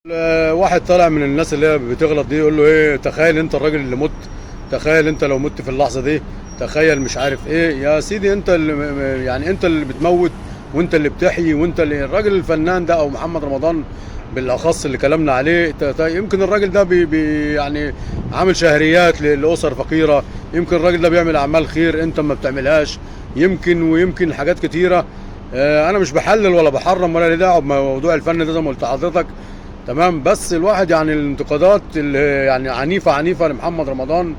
واحد طالع من الناس اللي هي بتغلط دي، يقول له ايه، تخيل انت الراجل اللي مت، تخيل انت لو مت في اللحظه دي، تخيل مش عارف ايه. يا سيدي انت اللي يعني انت اللي بتموت، وانت اللي بتحيي، وانت اللي الراجل الفنان ده او محمد رمضان بالاخص اللي كلامنا عليه. يمكن الراجل ده بي يعني عامل شهريات لاسر فقيره، يمكن الراجل ده بيعمل اعمال خير انت ما بتعملهاش، يمكن حاجات كتيره. انا مش بحلل ولا بحرم ولا لي دعوه بموضوع الفن ده زي ما قلت لحضرتك. تمام، بس الواحد يعني الانتقادات اللي يعني عنيفة لمحمد رمضان،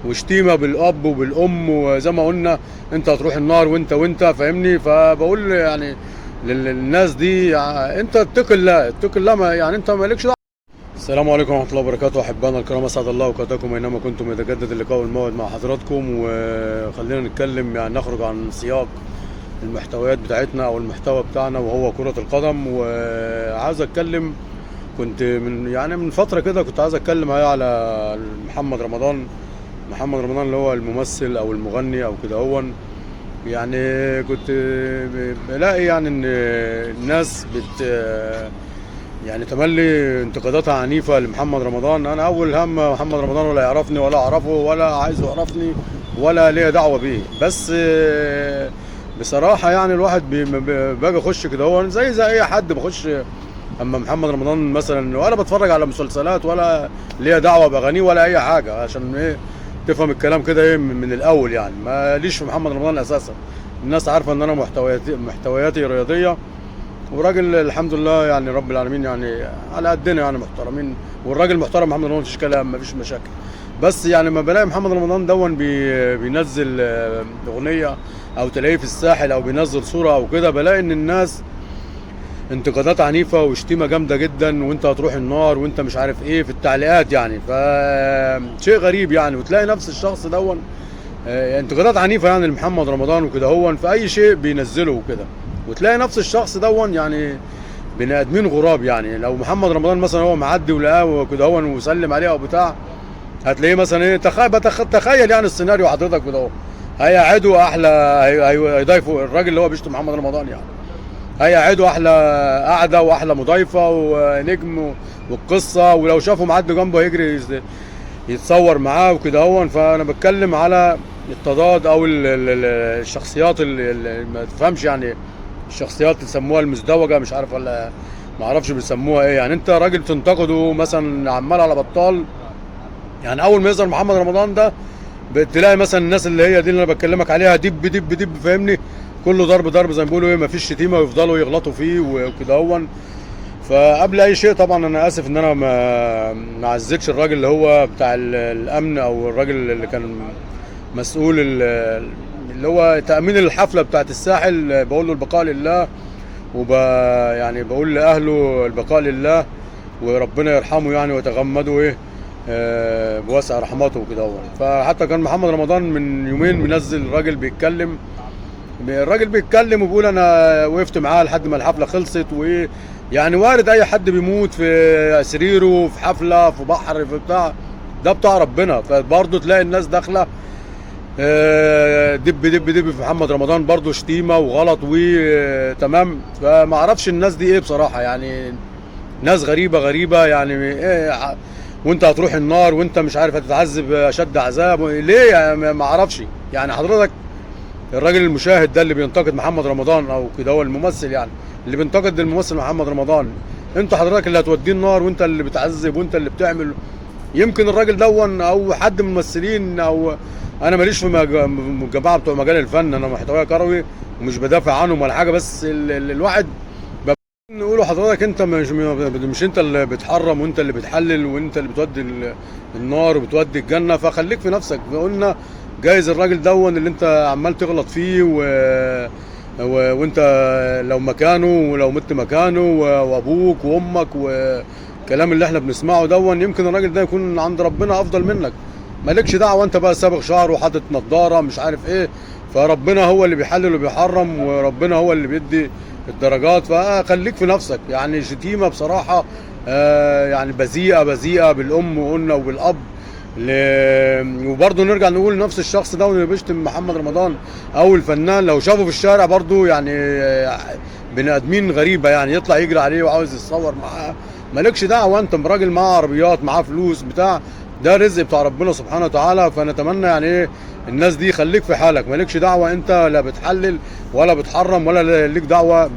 وشتيمة بالأب وبالأم، وزي ما قلنا انت هتروح النار وانت فاهمني. فبقول يعني للناس دي انت اتق الله اتق الله، ما يعني انت مالكش دعوة. السلام عليكم ورحمة الله وبركاته، أحبائنا الكرام، أسعد الله أوقاتكم أينما كنتم. يتجدد اللقاء والموعد مع حضراتكم، وخلينا نتكلم يعني نخرج عن سياق المحتويات بتاعتنا أو المحتوى بتاعنا وهو كرة القدم. وعاوز أتكلم، كنت من فترة كده كنت عايز اتكلم على محمد رمضان. محمد رمضان اللي هو الممثل او المغني او كده، هو يعني كنت بلاقي يعني ان الناس يعني تملي انتقاداتها عنيفة لمحمد رمضان. انا اول هم محمد رمضان ولا يعرفني ولا اعرفه ولا عايزه يعرفني ولا ليا دعوة بيه، بس بصراحة يعني الواحد باجي اخش كده، هو زي اي حد بخش. اما محمد رمضان مثلا، ولا بتفرج على مسلسلات ولا ليا دعوه باغانيه ولا اي حاجه، عشان ايه تفهم الكلام كده ايه من الاول. يعني ماليش في محمد رمضان اساسا. الناس عارفه ان انا محتوياتي رياضيه، وراجل الحمد لله يعني رب العالمين، يعني على قدنا يعني محترمين. والراجل محترم محمد رمضان، مفيش كلام مفيش مشاكل. بس يعني ما بلاقي محمد رمضان دون بينزل اغنيه، او تلاقيه في الساحل او بينزل صوره او كده، بلاقي ان الناس انتقادات عنيفه وشتيمه جامده جدا، وانت هتروح النار وانت مش عارف ايه في التعليقات. يعني فشيء غريب يعني، وتلاقي نفس الشخص دون انتقادات عنيفه يعني لمحمد رمضان وكده، هو في اي شيء بينزله وكده. وتلاقي نفس الشخص دون يعني بني ادمين غراب. يعني لو محمد رمضان مثلا هو معدي ولقاه وكده هو وسلم عليه او بتاع، هتلاقيه مثلا ايه، تخيل يعني السيناريو حضرتك كده، هيقعدوا احلى، هيضيفوا الراجل اللي هو بيشتم محمد رمضان، يعني هيقعدوا احلى قعده واحلى مضايفه ونجم والقصه، ولو شافوا معدي جنبه هيجري يتصور معاه وكده هون. فانا بتكلم على التضاد او الشخصيات اللي ما تفهمش، يعني الشخصيات اللي سموها المزدوجه، مش عارف ولا ما اعرفش بيسموها ايه. يعني انت راجل تنتقده مثلا عمال على بطال، يعني اول ما يظهر محمد رمضان ده بتلاقي مثلا الناس اللي هي دي اللي انا بكلمك عليها دب دب دب، فاهمني، كله ضرب زي ما بيقولوا ايه، مفيش شتيمه، ويفضلوا يغلطوا فيه وكده هون. فقبل اي شيء طبعا انا اسف ان انا ما عزتش الراجل اللي هو بتاع الامن، او الراجل اللي كان مسؤول اللي هو تامين الحفله بتاعت الساحل. بقول له البقاء لله، يعني بقول لاهله البقاء لله، وربنا يرحمه يعني ويتغمده ايه بواسع رحمته وكده هو. فحتى كان محمد رمضان من يومين منزل الراجل بيتكلم وبيقول انا وقفت معاه لحد ما الحفله خلصت، وايه يعني وارد اي حد بيموت في سريره، في حفله، في بحر، في بتاع، ده بتاع ربنا. فبرضه تلاقي الناس داخله دب دب دب في محمد رمضان، برضه شتيمه وغلط وتمام. فما اعرفش الناس دي ايه بصراحه، يعني ناس غريبه يعني ايه، وانت هتروح النار وانت مش عارف هتتعذب اشد عذاب ليه، يعني ما اعرفش. يعني حضرتك الراجل المشاهد ده اللي بينتقد محمد رمضان او كده، هو الممثل يعني اللي بينتقد الممثل محمد رمضان، انت حضرتك اللي هتوديه النار، وانت اللي بتعذب وانت اللي بتعمل. يمكن الراجل دون او حد من الممثلين، او انا ماليش في الجماعه بتوع مجال الفن، انا محتوى كروي ومش بدافع عنهم ولا حاجه، بس الواحد نقوله حضرتك انت مش انت اللي بتحرم، وانت اللي بتحلل، وانت اللي بتودي النار وبتودي الجنه. فخليك في نفسك. قلنا جايز الراجل دون اللي انت عمال تغلط فيه وانت لو مكانه، ولو مت مكانه، وابوك وامك، والكلام اللي احنا بنسمعه دون، يمكن الراجل ده يكون عند ربنا افضل منك. مالكش دعوه، انت بقى سابق شعر وحاطط نضاره مش عارف ايه. فربنا هو اللي بيحلل وبيحرم، وربنا هو اللي بيدي الدرجات. فخليك في نفسك. يعني شتيمه بصراحه يعني بذيئه بالام وقلنا وبالاب. وبرضه نرجع نقول نفس الشخص ده اللي بيشتم محمد رمضان او الفنان، لو شافه في الشارع برضه يعني بني ادمين غريبه، يعني يطلع يجري عليه وعاوز يتصور معاه مالكش دعوه، انت راجل معاه عربيات، معاه فلوس بتاع، ده رزق بتاع ربنا سبحانه وتعالى. فنتمنى يعني ايه الناس دي خليك في حالك، مالكش دعوه انت لا بتحلل ولا بتحرم ولا ليك دعوه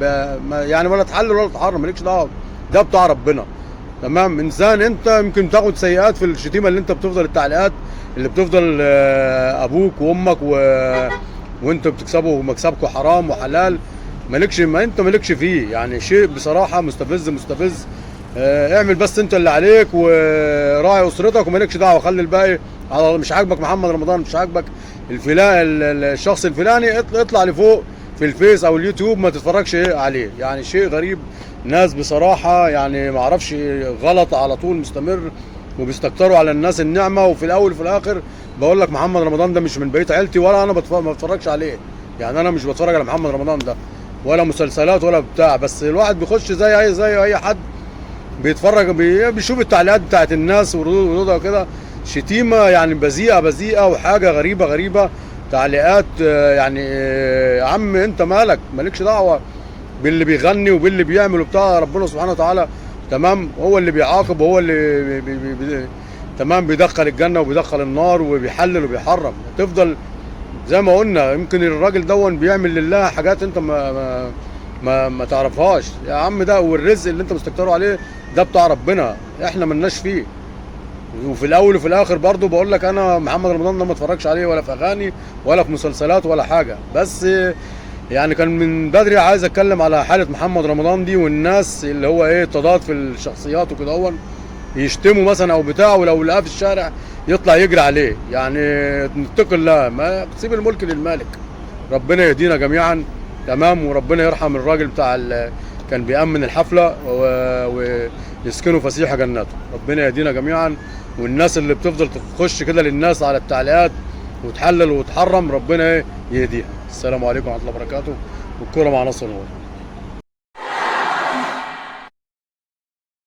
يعني ولا تحلل ولا تحرم، مالكش دعوه، ده بتاع ربنا. تمام. انسان انت يمكن تاخد سيئات في الشتيمه اللي انت بتفضل التعليقات اللي بتفضل ابوك وامك وانت بتكسبوا مكسبكوا حرام وحلال، مالكش، ما انت مالكش فيه. يعني شيء بصراحه مستفز مستفز. اعمل بس انت اللي عليك وراعي اسرتك ومالكش دعوه، خلي الباقي على. مش عاجبك محمد رمضان، مش عاجبك الشخص الفلاني، اطلع لفوق في الفيس او اليوتيوب ما تتفرجش عليه. يعني شيء غريب، ناس بصراحه يعني ما اعرفش، غلط على طول مستمر، وبيستكتروا على الناس النعمه. وفي الاول وفي الاخر بقول لك محمد رمضان ده مش من بيت عيلتي، ولا انا ما بتفرجش عليه. يعني انا مش بتفرج على محمد رمضان ده ولا مسلسلات ولا بتاع، بس الواحد بيخش زي اي حد بيتفرج، بيشوف التعليقات بتاعت الناس وردودها كده، شتيمه يعني بذيئه وحاجه غريبه. تعليقات يعني يا عم انت مالكش دعوه باللي بيغني وباللي بيعمل وبتاع، ربنا سبحانه وتعالى تمام هو اللي بيعاقب، وهو اللي تمام بيدخل الجنه وبيدخل النار وبيحلل وبيحرم. تفضل زي ما قلنا، يمكن الراجل دون بيعمل لله حاجات انت ما تعرفهاش يا عم، ده والرزق اللي انت مستكتره عليه ده بتاع ربنا، احنا ملناش فيه. وفي الاول وفي الاخر برضو بقول لك انا محمد رمضان ده ما اتفرجش عليه ولا في اغاني ولا في مسلسلات ولا حاجه، بس يعني كان من بدري عايز اتكلم على حاله محمد رمضان دي، والناس اللي هو ايه تضاد في الشخصيات وكده، هو يشتموا مثلا او بتاع، ولو لقاه في الشارع يطلع يجري عليه. يعني نتقي الله، ما سيب الملك للمالك. ربنا يهدينا جميعا تمام، وربنا يرحم الراجل بتاع كان بيأمن الحفله ويسكنوا فسيح جناته. ربنا يهدينا جميعا، والناس اللي بتفضل تخش كده للناس على التعليقات وتحلل وتحرم، ربنا يهديها. السلام عليكم ورحمه الله وبركاته، والكوره مع نصر الله.